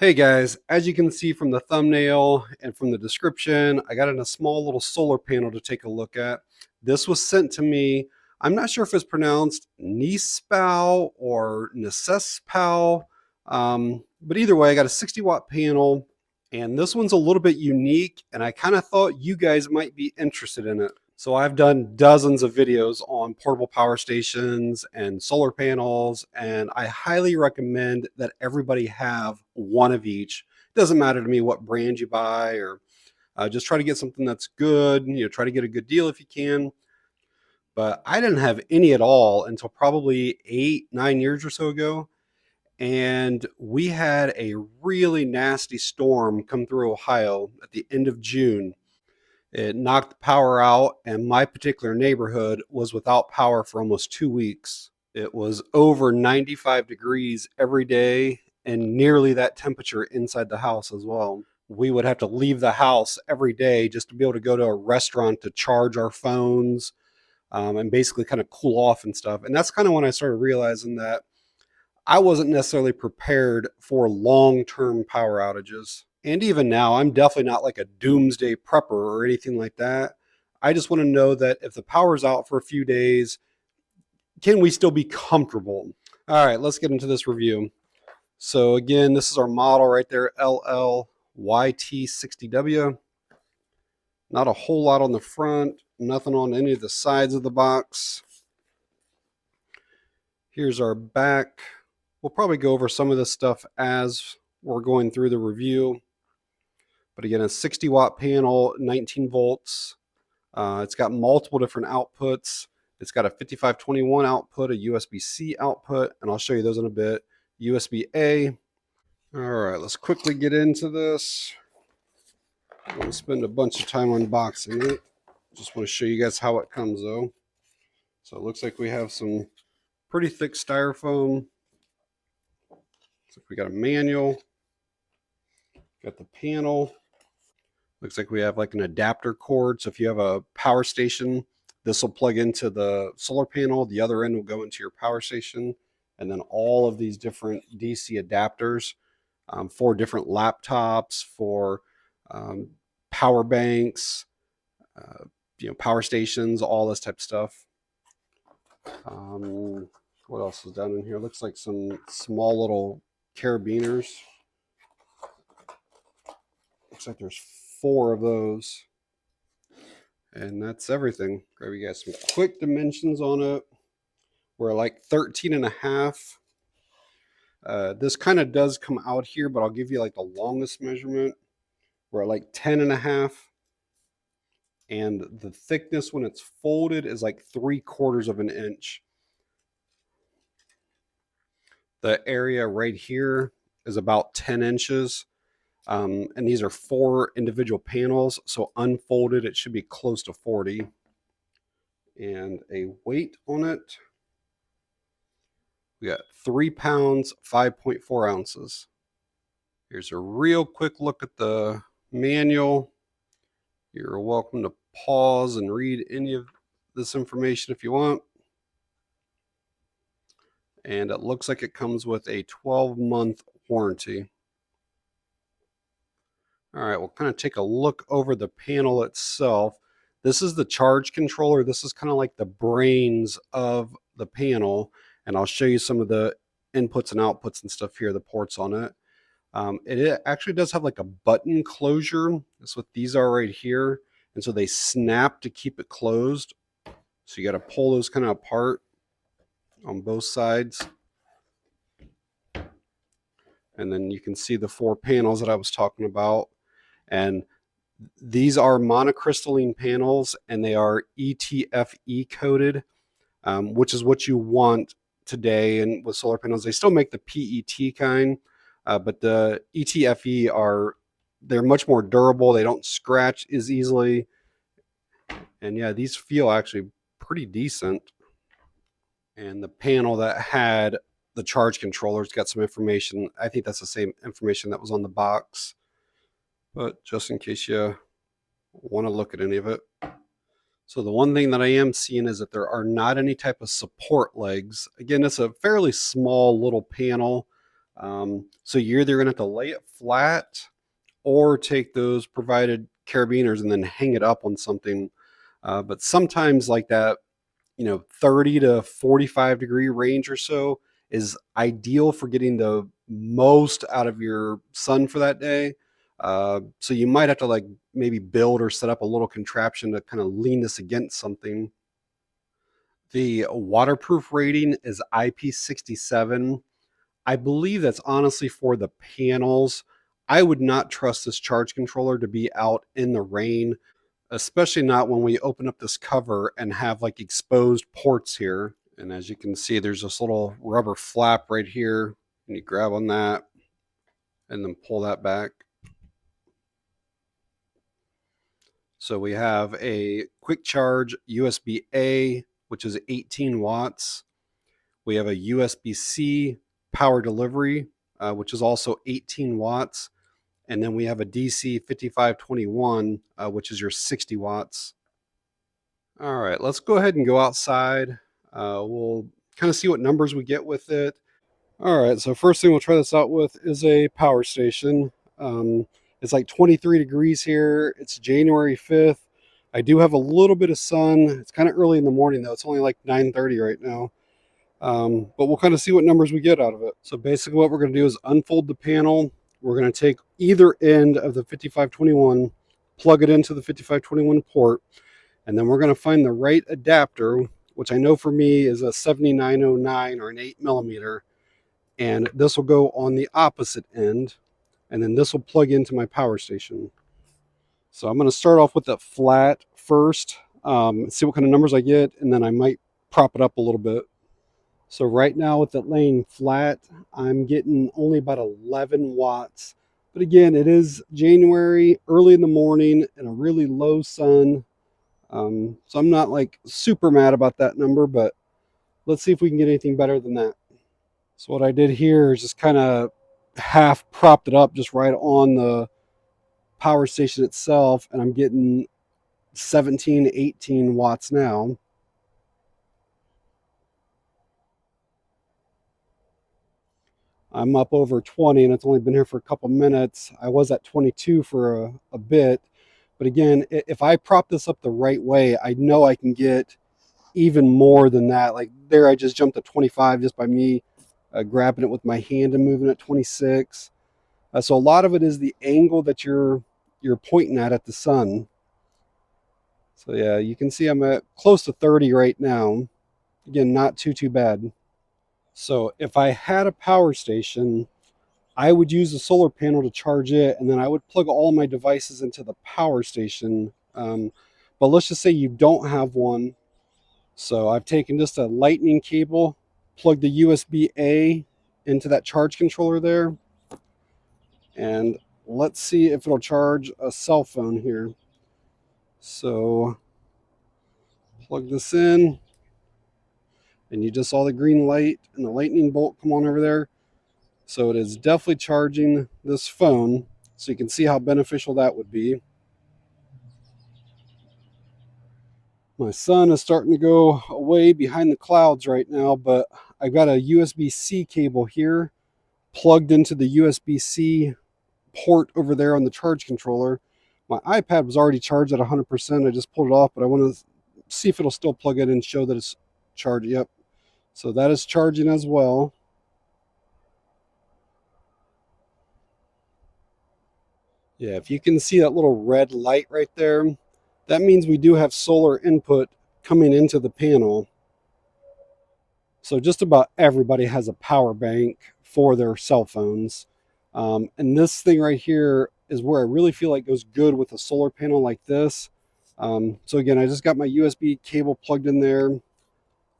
Hey guys, as you can see from the thumbnail and from the description, I got in a small little solar panel to take a look at. This was sent to me. I'm not sure if it's pronounced NECESPOW or NECESPOW, but either way, I got a 60-watt panel, and this one's a little bit unique, and I kind of thought you guys might be interested in it. So I've done dozens of videos on portable power stations and solar panels, and I highly recommend that everybody have one of each. It doesn't matter to me what brand you buy, or just try to get something that's good. Try to get a good deal if you can. But I didn't have any at all until probably 8, 9 years or so ago. And we had a really nasty storm come through Ohio at the end of June. It knocked the power out, and my particular neighborhood was without power for almost 2 weeks. It was over 95 degrees every day and nearly that temperature inside the house as well. We would have to leave the house every day just to be able to go to a restaurant to charge our phones, and basically kind of cool off and stuff. And that's kind of when I started realizing that I wasn't necessarily prepared for long-term power outages. And even now, I'm definitely not like a doomsday prepper or anything like that. I just want to know that if the power's out for a few days, can we still be comfortable? All right, let's get into this review. So again, this is our model right there, LLYT60W. Not a whole lot on the front, nothing on any of the sides of the box. Here's our back. We'll probably go over some of this stuff as we're going through the review. But again, a 60-watt panel, 19 volts. It's got multiple different outputs. It's got a 5521 output, a USB-C output, and I'll show you those in a bit. USB-A. All right, let's quickly get into this. I won't spend a bunch of time unboxing it. Just want to show you guys how it comes though. So it looks like we have some pretty thick styrofoam. Looks like we got a manual. Got the panel. Looks like we have like an adapter cord. So if you have a power station, this will plug into the solar panel. The other end will go into your power station. And then all of these different DC adapters for different laptops, for power banks, power stations, all this type of stuff. What else is down in here? Looks like some small little carabiners. Looks like there's 4 of those. And that's everything. Grab you guys some quick dimensions on it. We're like 13 and a half. This kind of does come out here, but I'll give you like the longest measurement. We're at like 10 and a half. And the thickness when it's folded is like 3/4 of an inch. The area right here is about 10 inches. And these are 4 individual panels. So unfolded, it should be close to 40. And a weight on it. We got 3 pounds, 5.4 ounces. Here's a real quick look at the manual. You're welcome to pause and read any of this information if you want. And it looks like it comes with a 12-month warranty. All right, we'll kind of take a look over the panel itself. This is the charge controller. This is kind of like the brains of the panel. And I'll show you some of the inputs and outputs and stuff here, the ports on it. It actually does have like a button closure. That's what these are right here. And so they snap to keep it closed. So you got to pull those kind of apart on both sides. And then you can see the 4 panels that I was talking about. And these are monocrystalline panels, and they are ETFE coated, which is what you want today. And with solar panels, they still make the PET kind, but the ETFE they're much more durable. They don't scratch as easily. And yeah, these feel actually pretty decent. And the panel that had the charge controller's got some information. I think that's the same information that was on the box, but just in case you want to look at any of it. So the one thing that I am seeing is that there are not any type of support legs. Again, it's a fairly small little panel. So you're either going to have to lay it flat or take those provided carabiners and then hang it up on something. But sometimes like that, 30 to 45 degree range or so is ideal for getting the most out of your sun for that day. So you might have to like maybe build or set up a little contraption to kind of lean this against something. The waterproof rating is IP67. I believe that's honestly for the panels. I would not trust this charge controller to be out in the rain, especially not when we open up this cover and have like exposed ports here. And as you can see, there's this little rubber flap right here. And you grab on that and then pull that back. So we have a quick charge USB-A, which is 18 watts. We have a USB-C power delivery, which is also 18 watts. And then we have a DC 5521, which is your 60 watts. All right, let's go ahead and go outside. We'll kind of see what numbers we get with it. All right, so first thing we'll try this out with is a power station. It's like 23 degrees here. It's January 5th. I do have a little bit of sun. It's kind of early in the morning though. It's only like 9:30 right now. But we'll kind of see what numbers we get out of it. So basically what we're going to do is unfold the panel. We're going to take either end of the 5521, plug it into the 5521 port, and then we're going to find the right adapter, which I know for me is a 7909 or an 8mm, and this will go on the opposite end, and then this will plug into my power station. So I'm going to start off with the flat first, see what kind of numbers I get, and then I might prop it up a little bit. So right now with it laying flat, I'm getting only about 11 watts. But again, it is January, early in the morning, and a really low sun. So I'm not like super mad about that number, but let's see if we can get anything better than that. So what I did here is just kind of half propped it up just right on the power station itself, and I'm getting 17, 18 watts now. I'm up over 20 and it's only been here for a couple minutes. I was at 22 for a bit. But again, if I prop this up the right way, I know I can get even more than that. Like there, I just jumped to 25 just by me grabbing it with my hand and moving at 26. So a lot of it is the angle that you're pointing at the sun. So yeah, you can see I'm at close to 30 right now. Again, not too bad. So if I had a power station, I would use the solar panel to charge it, and then I would plug all my devices into the power station. But let's just say you don't have one. So I've taken just a lightning cable, plugged the USB-A into that charge controller there, and let's see if it'll charge a cell phone here. So plug this in, and you just saw the green light and the lightning bolt come on over there. So it is definitely charging this phone. So you can see how beneficial that would be. My sun is starting to go away behind the clouds right now, but I've got a USB-C cable here plugged into the USB-C port over there on the charge controller. My iPad was already charged at 100%. I just pulled it off, but I want to see if it'll still plug in and show that it's charged. Yep. So that is charging as well. Yeah, if you can see that little red light right there, that means we do have solar input coming into the panel. So just about everybody has a power bank for their cell phones. And this thing right here is where I really feel like goes good with a solar panel like this. So again, I just got my USB cable plugged in there.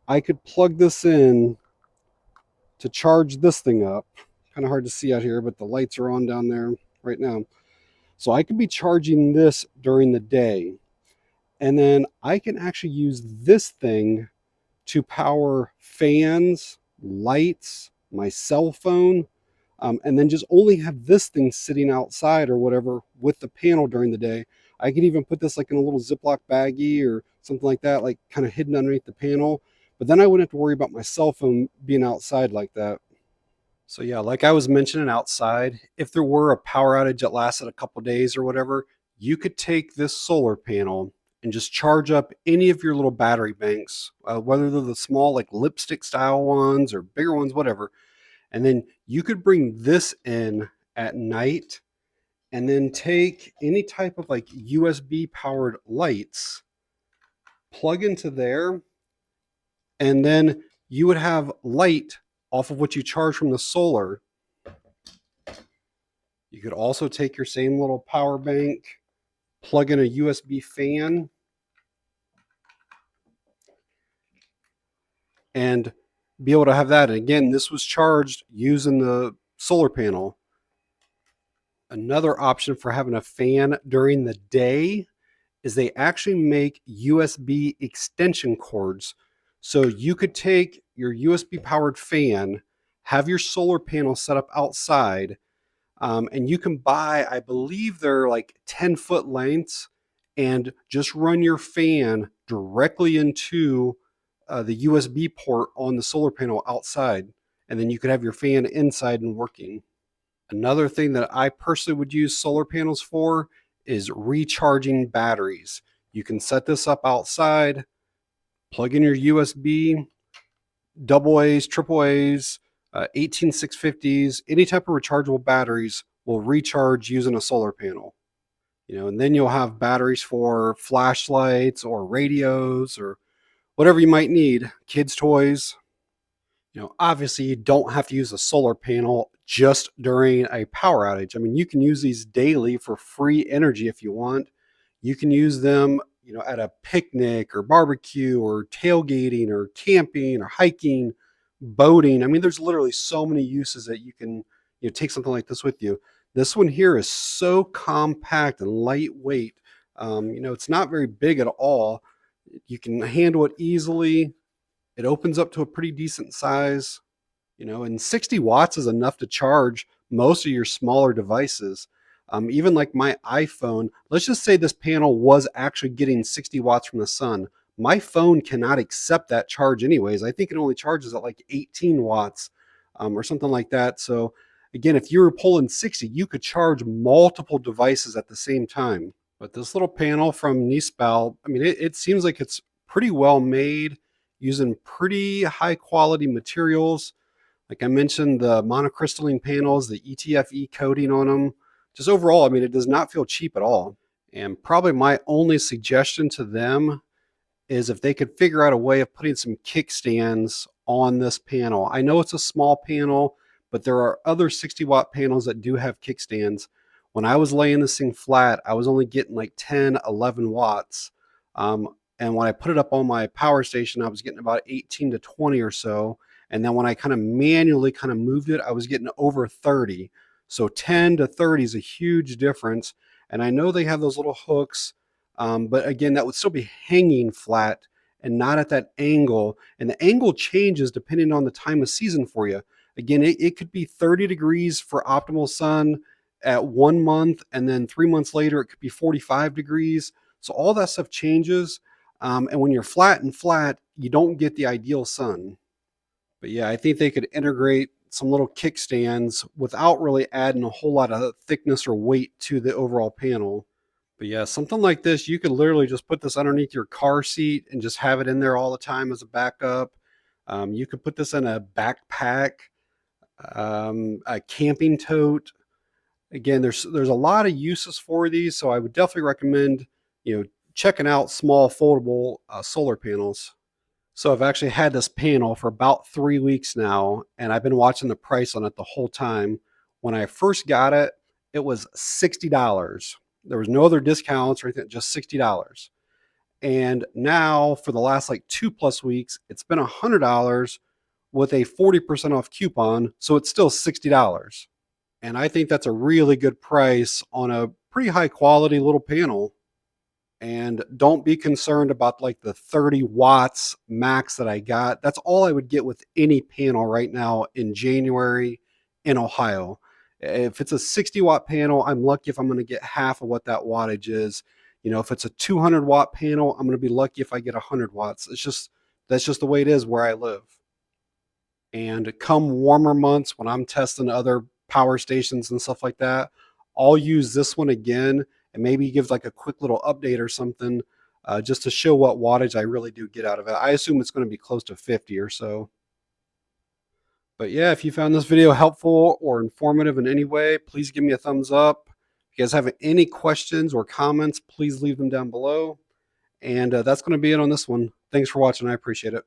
I could plug this in to charge this thing up. Kind of hard to see out here, but the lights are on down there right now. So I could be charging this during the day. And then I can actually use this thing to power fans, lights, my cell phone, and then just only have this thing sitting outside or whatever with the panel during the day. I could even put this like in a little Ziploc baggie or something like that, like kind of hidden underneath the panel. But then I wouldn't have to worry about my cell phone being outside like that. So yeah, like I was mentioning outside, if there were a power outage that lasted a couple days or whatever, you could take this solar panel and just charge up any of your little battery banks, whether they're the small like lipstick style ones or bigger ones, whatever. And then you could bring this in at night and then take any type of like USB powered lights, plug into there, and then you would have light off of what you charge from the solar. You could also take your same little power bank, plug in a USB fan, and be able to have that. And again, this was charged using the solar panel. Another option for having a fan during the day is they actually make USB extension cords. So you could take your USB powered fan, have your solar panel set up outside, and you can buy, I believe they're like 10-foot lengths, and just run your fan directly into the USB port on the solar panel outside. And then you could have your fan inside and working. Another thing that I personally would use solar panels for is recharging batteries. You can set this up outside, plug in your USB, double A's, triple A's, 18650s, any type of rechargeable batteries will recharge using a solar panel. And then you'll have batteries for flashlights or radios or whatever you might need, kids' toys. Obviously you don't have to use a solar panel just during a power outage. I mean, you can use these daily for free energy if you want. You can use them, at a picnic or barbecue or tailgating or camping or hiking, boating. I mean, there's literally so many uses that you can, take something like this with you. This one here is so compact and lightweight. It's not very big at all. You can handle it easily. It opens up to a pretty decent size, and 60 watts is enough to charge most of your smaller devices. Even like my iPhone, let's just say this panel was actually getting 60 watts from the sun. My phone cannot accept that charge anyways. I think it only charges at like 18 watts or something like that. So again, if you were pulling 60, you could charge multiple devices at the same time. But this little panel from NECESPOW, I mean, it seems like it's pretty well made, using pretty high quality materials. Like I mentioned, the monocrystalline panels, the ETFE coating on them. Just overall, I mean, it does not feel cheap at all. And probably my only suggestion to them is if they could figure out a way of putting some kickstands on this panel. I know it's a small panel, but there are other 60-watt panels that do have kickstands. When I was laying this thing flat, I was only getting like 10, 11 watts. And when I put it up on my power station, I was getting about 18 to 20 or so. And then when I kind of manually kind of moved it, I was getting over 30. So 10 to 30 is a huge difference. And I know they have those little hooks, but again, that would still be hanging flat and not at that angle. And the angle changes depending on the time of season for you. Again, it could be 30 degrees for optimal sun at 1 month, and then 3 months later, it could be 45 degrees. So all that stuff changes. And when you're flat and flat, you don't get the ideal sun. But yeah, I think they could integrate some little kickstands without really adding a whole lot of thickness or weight to the overall panel. But yeah, something like this, you could literally just put this underneath your car seat and just have it in there all the time as a backup. You could put this in a backpack, a camping tote. Again, there's a lot of uses for these, so I would definitely recommend checking out small foldable solar panels. So I've actually had this panel for about 3 weeks now, and I've been watching the price on it the whole time. When I first got it, it was $60. There was no other discounts or anything, just $60. And now for the last like 2+ weeks, it's been $100 with a 40% off coupon. So it's still $60. And I think that's a really good price on a pretty high quality little panel. And don't be concerned about like the 30 watts max that I got. That's all I would get with any panel right now in January in Ohio. If it's a 60-watt panel, I'm lucky if I'm going to get half of what that wattage is. If it's a 200-watt panel, I'm going to be lucky if I get 100 watts. That's just the way it is where I live. And come warmer months when I'm testing other power stations and stuff like that, I'll use this one again and maybe give like a quick little update or something, just to show what wattage I really do get out of it. I assume it's going to be close to 50 or so. But yeah, if you found this video helpful or informative in any way, please give me a thumbs up. If you guys have any questions or comments, please leave them down below. And that's going to be it on this one. Thanks for watching. I appreciate it.